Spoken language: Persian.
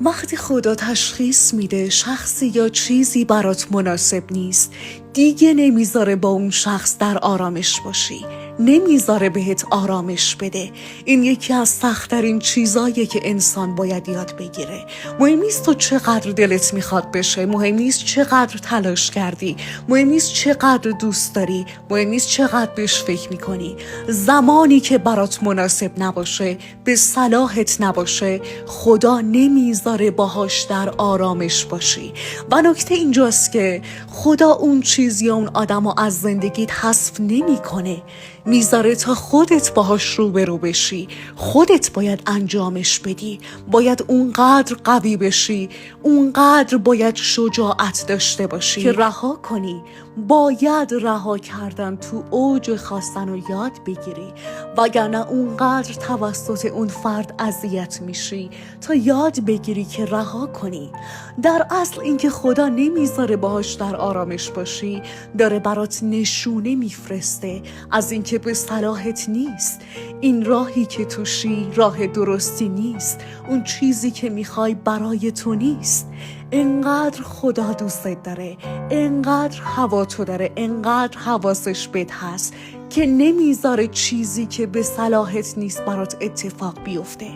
وقتی خدا تشخیص میده شخصی یا چیزی برات مناسب نیست، دیگه نمیذاره با اون شخص در آرامش باشی، نمیذاره بهت آرامش بده. این یکی از سخت‌ترین چیزاییه که انسان باید یاد بگیره. مهم نیست تو چقدر دلت میخواد بشه، مهم نیست چقدر تلاش کردی، مهم نیست چقدر دوست داری، مهم نیست چقدر بهش فکر میکنی. زمانی که برات مناسب نباشه، به صلاحت نباشه، خدا نمیذاره باهاش در آرامش باشی. و نکته اینجاست که خدا اون چیز یا اون آدمو از زندگیت حذف نمیکنه، میذاره تا خودت باهاش روبرو بشی. خودت باید انجامش بدی، باید اونقدر قوی بشی، اونقدر باید شجاعت داشته باشی که رها کنی. باید رها کردن تو اوج خواستن و یاد بگیری، وگرنه اونقدر توسط اون فرد اذیت میشی تا یاد بگیری که رها کنی. در اصل اینکه خدا نمیذاره باهاش در آرامش باشی، داره برات نشونه میفرسته از اینکه به صلاحت نیست. این راهی که توشی راه درستی نیست، اون چیزی که میخوای برای تو نیست. انقدر خدا دوستت داره، انقدر هوا تو داره، انقدر حواسش بهت هست که نمیذاره چیزی که به صلاحت نیست برات اتفاق بیفته.